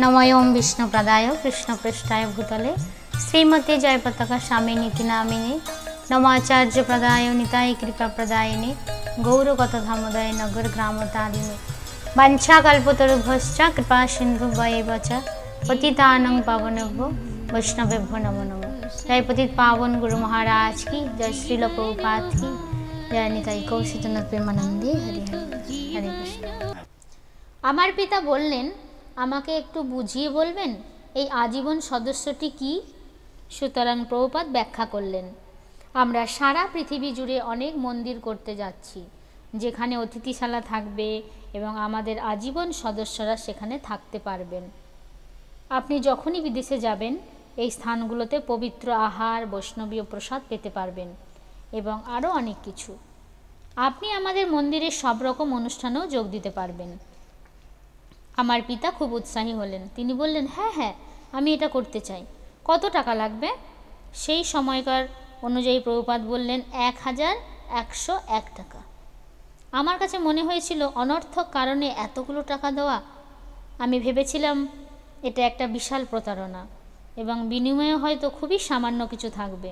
नमों विष्णुप्रदाय कृष्णपृष्ठाय भूतले श्रीमते जयपताका स्वामिनीति नामिने नमाचार्य प्रदाय निताय कृपा प्रदायिने गौरगतधामोदय नगर ग्रामतारिणे वाञ्छाकल्पतरुभ्यश्च कृपा सिन्धुभ्येव च पतितानां पावनेभ्यो वैष्णवेभ्यो नमो नमः। जय पतित पावन गुरु महाराज की जय, श्रील प्रभुपाद की जय, निताई कौशिकनाथ प्रेमानंदे हरि हरि हरे कृष्ण। আমার পিতা বললেন, আমাকে একটু বুঝিয়ে বলবেন এই আজীবন সদস্যটি কি? সুতরাং প্রভুপাদ ব্যাখ্যা করলেন, আমরা সারা পৃথিবী জুড়ে অনেক মন্দির করতে যাচ্ছি যেখানে অতিথিশালা থাকবে এবং আমাদের আজীবন সদস্যরা সেখানে থাকতে পারবেন। আপনি যখনই বিদেশে যাবেন এই স্থানগুলোতে পবিত্র আহার, বৈষ্ণবীয় প্রসাদ পেতে পারবেন এবং আরও অনেক কিছু। আপনি আমাদের মন্দিরের সব রকম অনুষ্ঠানেও যোগ দিতে পারবেন। আমার পিতা খুব উৎসাহী হলেন। তিনি বললেন, হ্যাঁ হ্যাঁ, আমি এটা করতে চাই। কত টাকা লাগবে? সেই সময়কার অনুযায়ী প্রভুপাদ বললেন 1101 টাকা। আমার কাছে মনে হয়েছিল অনর্থক কারণে এতগুলো টাকা দেওয়া। আমি ভেবেছিলাম এটা একটা বিশাল প্রতারণা এবং বিনিময়ে হয়তো খুবই সামান্য কিছু থাকবে।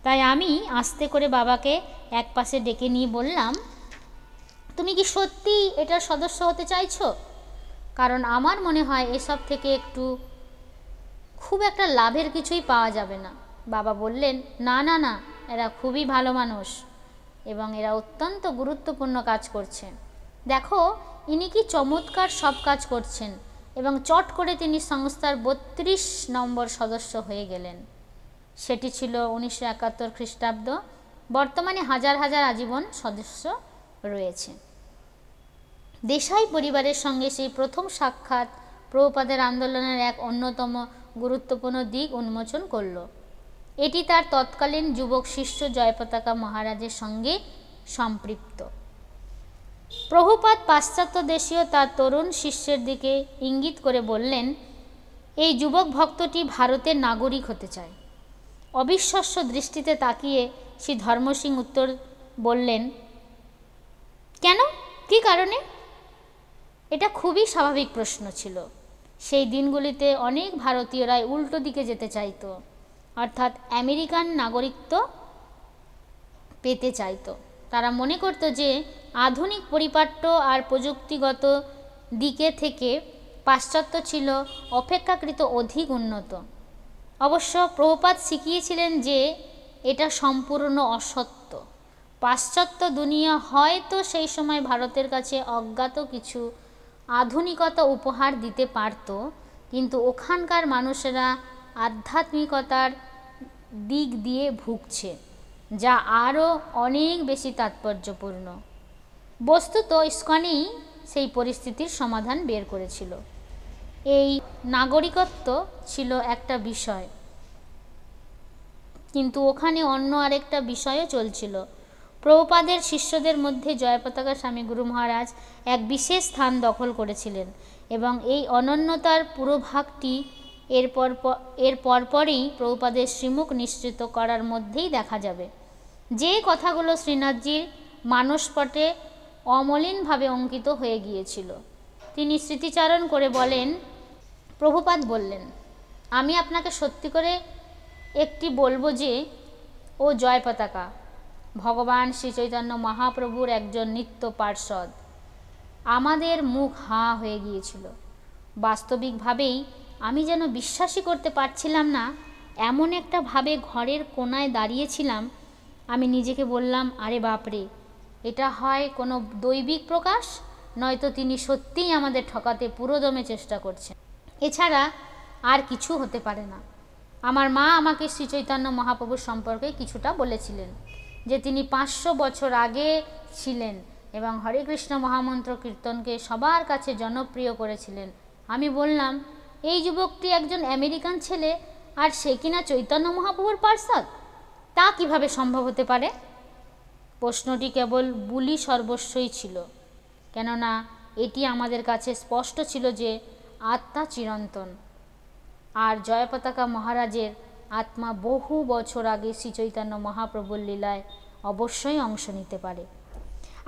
তাই আমি আস্তে করে বাবাকে এক পাশে ডেকে নিয়ে বললাম, তুমি কি সত্যি এটার সদস্য হতে চাইছো? কারণ আমার মনে হয় এসব থেকে খুব একটা লাভের কিছুই পাওয়া যাবে না। বাবা বললেন, না না না, এরা খুবই ভালো মানুষ এবং এরা অত্যন্ত গুরুত্বপূর্ণ কাজ করছে। দেখো ইনি কি চমৎকার সব কাজ করছেন। এবং চট করে তিনি সংস্থার 32 নম্বর সদস্য হয়ে গেলেন। সেটি ছিল 1971 খ্রিস্টাব্দ। বর্তমানে হাজার হাজার আজীবন সদস্য রয়েছে। দেশাই পরিবারের সঙ্গে সেই প্রথম সাক্ষাৎ প্রভুপাদের আন্দোলনের এক অন্যতম গুরুত্বপূর্ণ দিক উন্মোচন করল। এটি তার তৎকালীন যুবক শিষ্য জয়পতাকা মহারাজের সঙ্গে সম্পৃক্ত। প্রভুপাদ পাশ্চাত্য দেশীয় তার তরুণ শিষ্যের দিকে ইঙ্গিত করে বললেন, এই যুবক ভক্তটি ভারতের নাগরিক হতে চায়। অবিশ্বাস্য দৃষ্টিতে তাকিয়ে শ্রী ধর্মসিং উত্তর বললেন, কেন, কী কারণে? এটা খুবই স্বাভাবিক প্রশ্ন ছিল। সেই দিনগুলিতে অনেক ভারতীয়রাই উল্টো দিকে যেতে চাইতো, অর্থাৎ আমেরিকান নাগরিকত্ব পেতে চাইতো। তারা মনে করত যে আধুনিক পরিপাট্য আর প্রযুক্তিগত দিকে থেকে পাশ্চাত্য ছিল অপেক্ষাকৃত অধিক উন্নত। অবশ্য প্রভুপাদ শিখিয়েছিলেন যে এটা সম্পূর্ণ অসত্য। পাশ্চাত্য দুনিয়া হয়তো সেই সময় ভারতের কাছে অজ্ঞাত কিছু আধুনিকতা উপহার দিতে পারত, কিন্তু ওখানকার মানুষেরা আধ্যাত্মিকতার দিক দিয়ে ভুগছে, যা আরও অনেক বেশি তাৎপর্যপূর্ণ। বস্তুত ইস্কনই সেই পরিস্থিতির সমাধান বের করেছিল। এই নাগরিকত্ব ছিল একটা বিষয়, কিন্তু ওখানে অন্য আরেকটা বিষয়ও চলছিল। প্রভুপাদের শিষ্যদের মধ্যে জয়পতাকা স্বামী গুরু মহারাজ এক বিশেষ স্থান দখল করেছিলেন এবং এই অনন্যতার পুরোভাগটি এর পরপরই প্রভুপাদের শ্রীমুখ নিশ্চিত করার মধ্যেই দেখা যাবে। যে কথাগুলো শ্রীনাথজির মানসপটে অমলিনভাবে অঙ্কিত হয়ে গিয়েছিল। তিনি স্মৃতিচারণ করে বলেন, প্রভুপাদ বললেন, আমি আপনাকে সত্যি করে একটি বলবো যে ও জয়পতাকা ভগবান শ্রী চৈতন্য মহাপ্রভুর একজন নিত্য পার্ষদ। আমাদের মুখ হাঁ হয়ে গিয়েছিল। বাস্তবিকভাবেই আমি যেন বিশ্বাসই করতে পারছিলাম না। এমন একটা ভাবে ঘরের কোনায় দাঁড়িয়েছিলাম, আমি নিজেকে বললাম, আরে বাপরে, এটা হয় কোনো দৈবিক প্রকাশ, নয়তো তিনি সত্যিই আমাদের ঠকাতে পুরোদমে চেষ্টা করছেন। এছাড়া আর কিছু হতে পারে না। আমার মা আমাকে শ্রী চৈতন্য মহাপ্রভুর সম্পর্কে কিছুটা বলেছিলেন, যে তিনি 500 বছর আগে ছিলেন এবং হরে কৃষ্ণ মহামন্ত্র কীর্তনকে সবার কাছে জনপ্রিয় করেছিলেন। আমি বললাম, এই যুবকটি একজন আমেরিকান ছেলে আর সে কিনা চৈতন্য মহাপ্রভুর পার্ষদ, তা কিভাবে সম্ভব হতে পারে? প্রশ্নটি কেবল বুলি সর্বস্বই ছিল, কেননা এটি আমাদের কাছে স্পষ্ট ছিল যে আত্মা চিরন্তন আর জয়পতাকা মহারাজের আত্মা বহু বছর আগে শ্রী চৈতন্য মহাপ্রভুর লীলায় অবশ্যই অংশ নিতে পারে।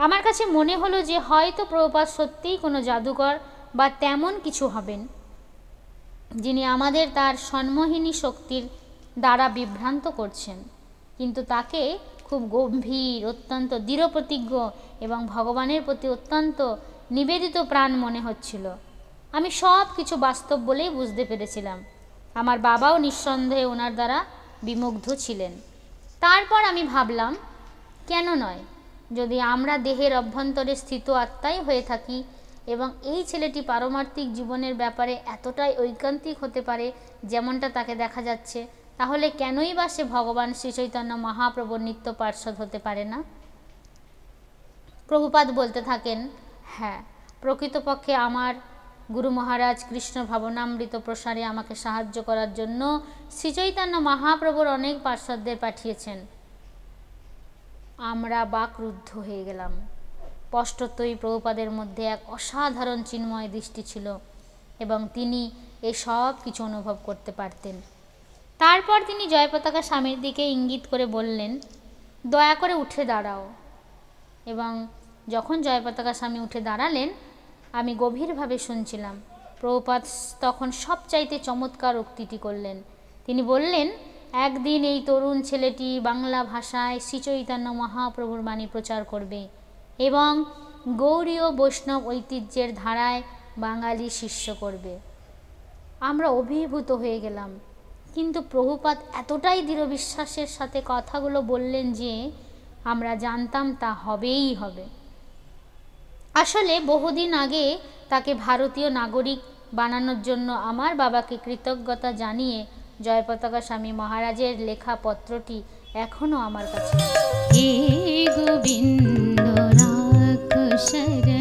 আমার কাছে মনে হলো যে হয়তো প্রভুপাদ সত্যিই কোনো জাদুকর বা তেমন কিছু হবেন। যিনি আমাদের তার সন্মোহিনী শক্তির দ্বারা বিভ্রান্ত করছেন, কিন্তু তাকে খুব গম্ভীর, অত্যন্ত দৃঢ়প্রতিজ্ঞ এবং ভগবানের প্রতি অত্যন্ত নিবেদিত প্রাণ মনে হচ্ছিল। আমি সব কিছু বাস্তব বলেই বুঝতে পেরেছিলাম। আমার বাবাও নিঃসন্দেহে ওনার দ্বারা বিমুগ্ধ ছিলেন। তারপর আমি ভাবলাম, কেন নয়, যদি আমরা দেহের অভ্যন্তরে স্থিত আত্মাই হয়ে থাকি এবং এই ছেলেটি পারমার্থিক জীবনের ব্যাপারে এতটাই ঐকান্তিক হতে পারে যেমনটা তাকে দেখা যাচ্ছে, তাহলে কেনই বা সে ভগবান শ্রীচৈতন্য মহাপ্রভুর নিত্য পার্ষদ হতে পারে না? প্রভুপাদ বলতে থাকেন, হ্যাঁ, প্রকৃতপক্ষে আমার গুরু মহারাজ কৃষ্ণ ভাবনামৃত প্রসারে আমাকে সাহায্য করার জন্য শ্রীচৈতন্য মহাপ্রভুর অনেক পার্ষদদের পাঠিয়েছেন। আমরা বাকরুদ্ধ হয়ে গেলাম। স্পষ্টতই প্রভুপাদের মধ্যে এক অসাধারণ চিন্ময় দৃষ্টি ছিল এবং তিনি এই সব কিছু অনুভব করতে পারতেন। তারপর তিনি জয়পতাকা স্বামীর দিকে ইঙ্গিত করে বললেন, দয়া করে উঠে দাঁড়াও। এবং যখন জয়পতাকা স্বামী উঠে দাঁড়ালেন, আমি গভীরভাবে শুনছিলাম। প্রভুপাদ তখন সবচাইতে চমৎকার উক্তিটি করলেন। তিনি বললেন, একদিন এই তরুণ ছেলেটি বাংলা ভাষায় শ্রীচৈতন্য মহাপ্রভুর বাণী প্রচার করবে এবং গৌড়ীয় বৈষ্ণব ঐতিহ্যের ধারায় বাঙালি শিষ্য করবে। আমরা অভিভূত হয়ে গেলাম, কিন্তু প্রভুপাদ এতটাই দৃঢ় বিশ্বাসের সাথে কথাগুলো বললেন যে আমরা জানতাম তা হবেই হবে। আসলে বহুদিন আগে তাকে ভারতীয় নাগরিক বানানোর জন্য আমার বাবাকে কৃতজ্ঞতা জানিয়ে জয়পতাকা স্বামী মহারাজের লেখা পত্রটি এখনো আমার কাছে। হে গোবিন্দ রাখ শরণ